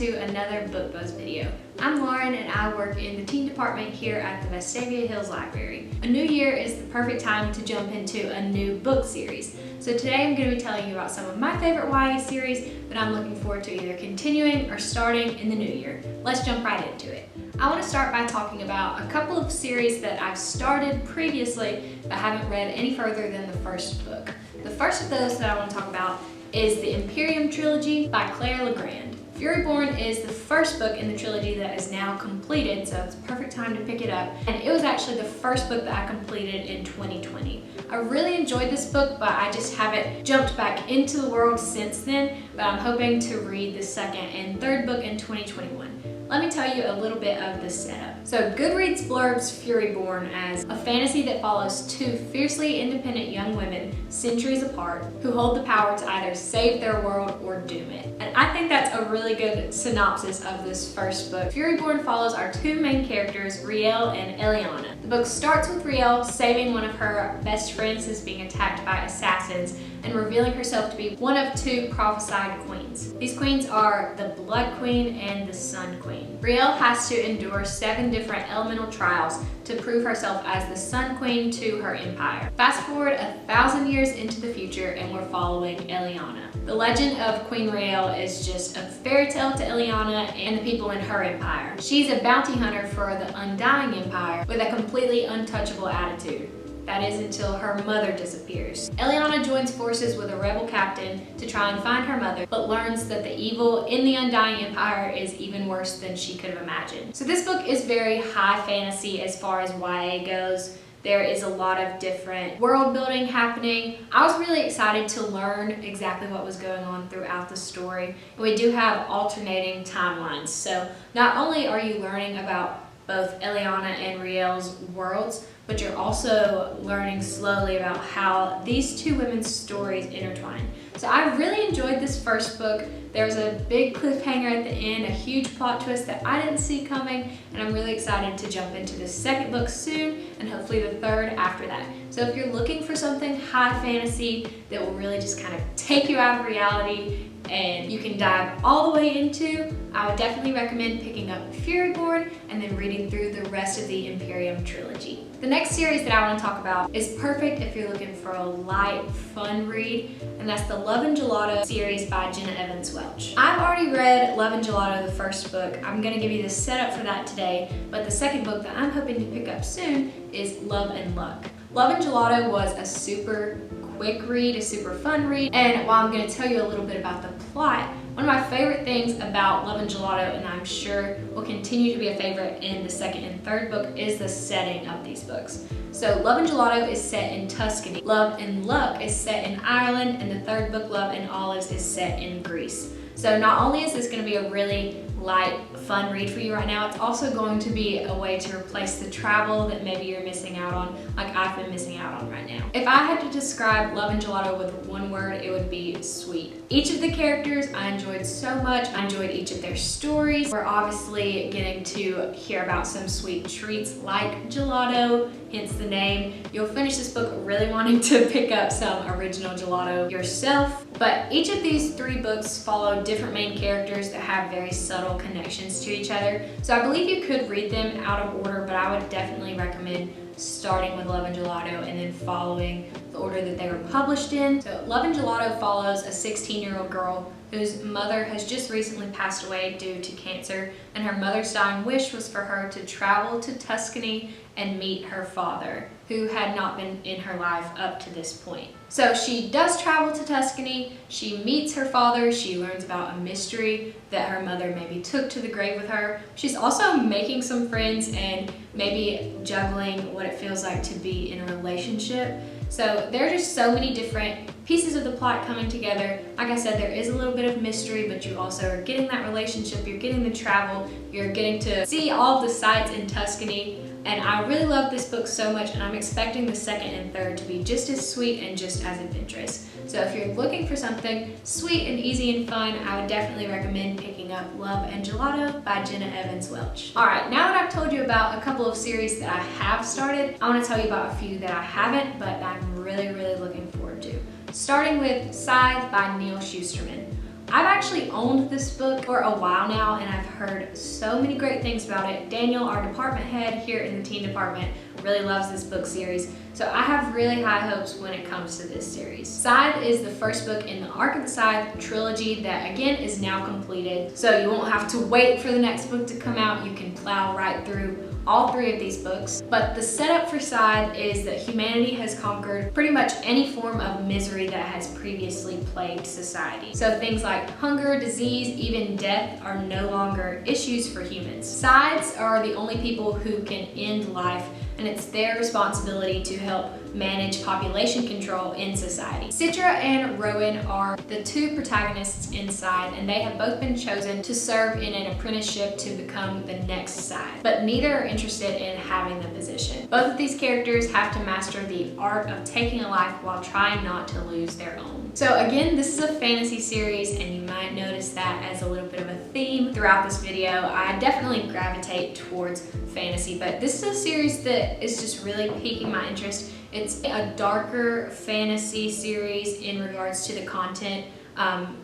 to another Book Buzz video. I'm Lauren and I work in the teen department here at the Vestavia Hills Library. A new year is the perfect time to jump into a new book series. So today I'm going to be telling you about some of my favorite YA series that I'm looking forward to either continuing or starting in the new year. Let's jump right into it. I want to start by talking about a couple of series that I've started previously but haven't read any further than the first book. The first of those that I want to talk about is the Imperium Trilogy by Claire Legrand. Furyborn is the first book in the trilogy that is now completed, so it's a perfect time to pick it up. And it was actually the first book that I completed in 2020. I really enjoyed this book, but I just haven't jumped back into the world since then, but I'm hoping to read the second and third book in 2021. Let me tell you a little bit of the setup. So Goodreads blurbs Furyborn as a fantasy that follows two fiercely independent young women centuries apart who hold the power to either save their world or doom it. And I think that's a really good synopsis of this first book. Furyborn follows our two main characters, Riel and Eliana. The book starts with Riel saving one of her best friends who's being attacked by assassins and revealing herself to be one of two prophesied queens. These queens are the Blood Queen and the Sun Queen. Riel has to endure 7 different elemental trials to prove herself as the Sun Queen to her empire. Fast forward 1,000 years into the future and we're following Eliana. The legend of Queen Riel is just a fairy tale to Eliana and the people in her empire. She's a bounty hunter for the Undying Empire with a completely untouchable attitude. That is until her mother disappears. Eliana joins forces with a rebel captain to try and find her mother, but learns that the evil in the Undying Empire is even worse than she could have imagined. So this book is very high fantasy as far as YA goes. There is a lot of different world building happening. I was really excited to learn exactly what was going on throughout the story. And we do have alternating timelines. So not only are you learning about both Eliana and Riel's worlds, but you're also learning slowly about how these two women's stories intertwine. So I really enjoyed this first book. There's a big cliffhanger at the end, a huge plot twist that I didn't see coming, and I'm really excited to jump into the second book soon and hopefully the third after that. So if you're looking for something high fantasy that will really just kind of take you out of reality and you can dive all the way into, I would definitely recommend picking up Furyborn and then reading through the rest of the Imperium Trilogy. The next series that I want to talk about is perfect if you're looking for a light, fun read, and that's the Love and Gelato series by Jenna Evans Welch. I've already read Love and Gelato, the first book. I'm going to give you the setup for that today, but the second book that I'm hoping to pick up soon is Love and Luck. Love and Gelato was a super quick read, a super fun read, and while I'm going to tell you a little bit about the plot, one of my favorite things about Love and Gelato, and I'm sure will continue to be a favorite in the second and third book, is the setting of these books. So Love and Gelato is set in Tuscany, Love and Luck is set in Ireland, and the third book, Love and Olives, is set in Greece. So not only is this going to be a really light, fun read for you right now, it's also going to be a way to replace the travel that maybe you're missing out on, like I've been missing out on right now. If I had to describe Love and Gelato with one word, it would be sweet. Each of the characters I enjoyed so much. I enjoyed each of their stories. We're obviously getting to hear about some sweet treats like gelato, hence the name. You'll finish this book really wanting to pick up some original gelato yourself. But each of these 3 books follow different main characters that have very subtle connections to each other. So I believe you could read them out of order, but I would definitely recommend starting with Love and Gelato and then following the order that they were published in. So Love and Gelato follows a 16-year-old girl whose mother has just recently passed away due to cancer, and her mother's dying wish was for her to travel to Tuscany and meet her father, who had not been in her life up to this point. So she does travel to Tuscany, she meets her father, she learns about a mystery that her mother maybe took to the grave with her. She's also making some friends and maybe juggling what it feels like to be in a relationship. So there are just so many different pieces of the plot coming together. Like I said, there is a little bit of mystery, but you also are getting that relationship, you're getting the travel, you're getting to see all of the sights in Tuscany. And I really love this book so much, and I'm expecting the second and third to be just as sweet and just as adventurous. So if you're looking for something sweet and easy and fun, I would definitely recommend picking up Love and Gelato by Jenna Evans Welch. Alright, now that I've told you about a couple of series that I have started, I want to tell you about a few that I haven't, but I'm really looking forward to. Starting with Scythe by Neil Shusterman. I've actually owned this book for a while now, and I've heard so many great things about it. Daniel, our department head here in the teen department, really loves this book series, so I have really high hopes when it comes to this series. Scythe is the first book in the Arc of the Scythe trilogy that again is now completed, so you won't have to wait for the next book to come out. You can plow right through all 3 of these books. But the setup for Scythe is that humanity has conquered pretty much any form of misery that has previously plagued society. So things like hunger, disease, even death are no longer issues for humans. Scythes are the only people who can end life, and it's their responsibility to help manage population control in society. Citra and Rowan are the 2 protagonists in Scythe, and they have both been chosen to serve in an apprenticeship to become the next Scythe, but neither are interested in having the position. Both of these characters have to master the art of taking a life while trying not to lose their own. So again, this is a fantasy series, and you might notice that as a little bit of a theme throughout this video. I definitely gravitate towards fantasy, but this is a series that is just really piquing my interest. It's a darker fantasy series in regards to the content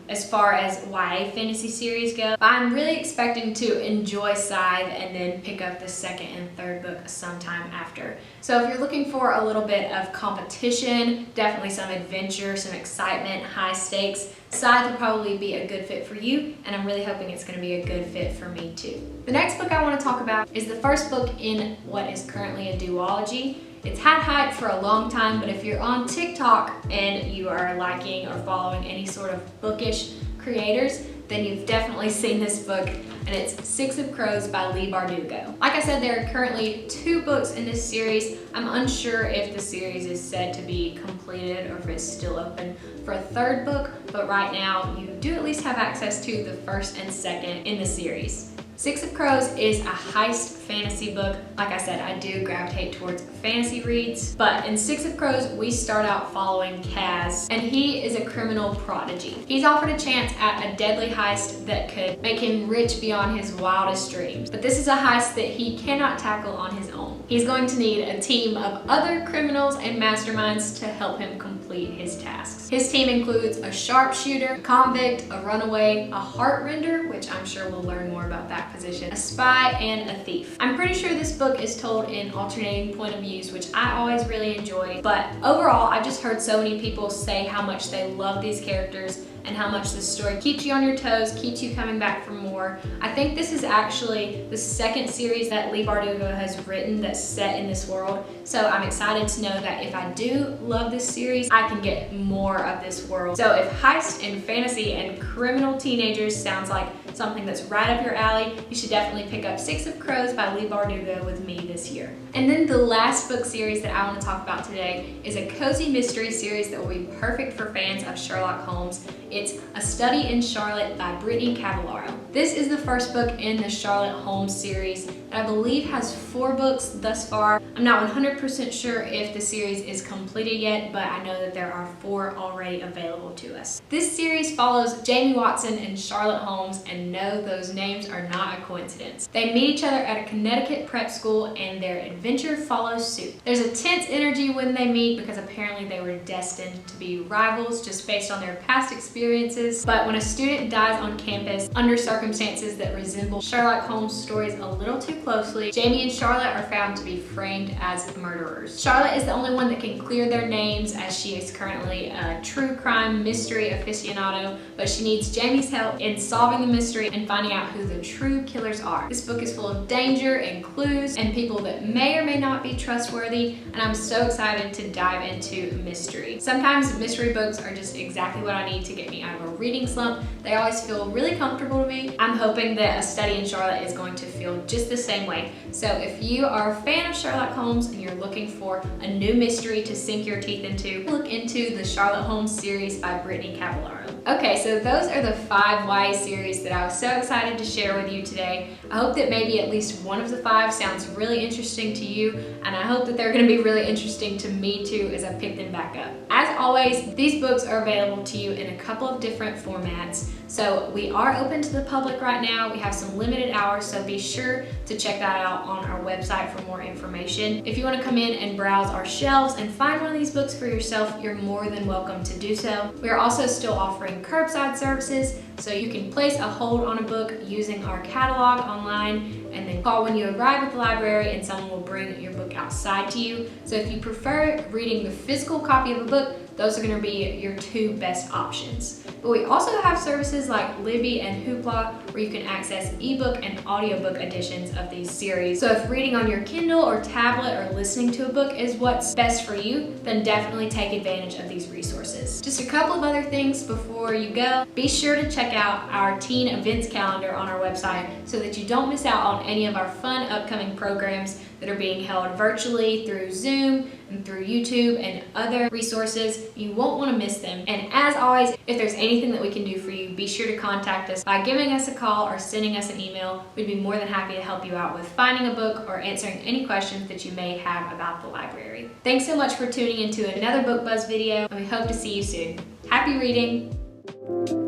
as far as YA fantasy series go. But I'm really expecting to enjoy Scythe and then pick up the 2nd and 3rd book sometime after. So if you're looking for a little bit of competition, definitely some adventure, some excitement, high stakes, Scythe would probably be a good fit for you, and I'm really hoping it's going to be a good fit for me too. The next book I want to talk about is the first book in what is currently a duology. It's had hype for a long time, but if you're on TikTok and you are liking or following any sort of bookish creators, then you've definitely seen this book, and it's 6 of Crows by Leigh Bardugo. Like I said, there are currently 2 books in this series. I'm unsure if the series is said to be completed or if it's still open for a 3rd book, but right now you do at least have access to the 1st and 2nd in the series. 6 of Crows is a heist fantasy book. Like I said, I do gravitate towards fantasy reads, but in 6 of Crows, we start out following Kaz, and he is a criminal prodigy. He's offered a chance at a deadly heist that could make him rich beyond his wildest dreams, but this is a heist that he cannot tackle on his own. He's going to need a team of other criminals and masterminds to help him complete his tasks. His team includes a sharpshooter, a convict, a runaway, a heartrender, which I'm sure we'll learn more about that position, a spy, and a thief. I'm pretty sure this book is told in alternating point of views, which I always really enjoy, but overall I've just heard so many people say how much they love these characters and how much this story keeps you on your toes, keeps you coming back for more. I think this is actually the 2nd series that Leigh Bardugo has written that's set in this world, so I'm excited to know that if I do love this series, I can get more of this world. So if heist and fantasy and criminal teenagers sounds like something that's right up your alley, you should definitely pick up 6 of Crows by Leigh Bardugo with me this year. And then the last book series that I want to talk about today is a cozy mystery series that will be perfect for fans of Sherlock Holmes. It's A Study in Charlotte by Brittany Cavallaro. This is the first book in the Sherlock Holmes series that I believe has 4 books thus far. I'm not 100% sure if the series is completed yet, but I know that there are 4 already available to us. This series follows Jamie Watson and Sherlock Holmes, and no, those names are not a coincidence. They meet each other at a Connecticut prep school, and their adventure follows suit. There's a tense energy when they meet because apparently they were destined to be rivals just based on their past experiences, but when a student dies on campus under circumstances that resemble Sherlock Holmes' stories a little too closely, Jamie and Charlotte are found to be framed as murderers. Charlotte is the only one that can clear their names, as she is currently a true crime mystery aficionado, but she needs Jamie's help in solving the mystery and finding out who the true killers are. This book is full of danger and clues and people that may or may not be trustworthy, and I'm so excited to dive into mystery. Sometimes mystery books are just exactly what I need to get me out of a reading slump. They always feel really comfortable to me. I'm hoping that A Study in Charlotte is going to feel just the same way. So if you are a fan of Sherlock Holmes and you're looking for a new mystery to sink your teeth into, look into the Sherlock Holmes series by Brittany Cavallaro. Okay, so those are the 5 YA series that I was so excited to share with you today. I hope that maybe at least one of the 5 sounds really interesting to you, and I hope that they're going to be really interesting to me too as I pick them back up. As always, these books are available to you in a couple of different formats. So we are open to the public right now. We have some limited hours, so be sure to check that out on our website for more information. If you want to come in and browse our shelves and find one of these books for yourself, you're more than welcome to do so. We are also still offering offering curbside services, so you can place a hold on a book using our catalog online and then call when you arrive at the library and someone will bring your book outside to you. So if you prefer reading the physical copy of a book, those are going to be your two best options. But we also have services like Libby and Hoopla where you can access ebook and audiobook editions of these series. So if reading on your Kindle or tablet or listening to a book is what's best for you, then definitely take advantage of these resources. Just a couple of other things before you go. Be sure to check out our teen events calendar on our website so that you don't miss out on any of our fun upcoming programs that are being held virtually through Zoom and through YouTube and other resources. You won't want to miss them. And as always, if there's anything that we can do for you, be sure to contact us by giving us a call or sending us an email. We'd be more than happy to help you out with finding a book or answering any questions that you may have about the library. Thanks so much for tuning into another Book Buzz video, and we hope to see you soon. Happy reading!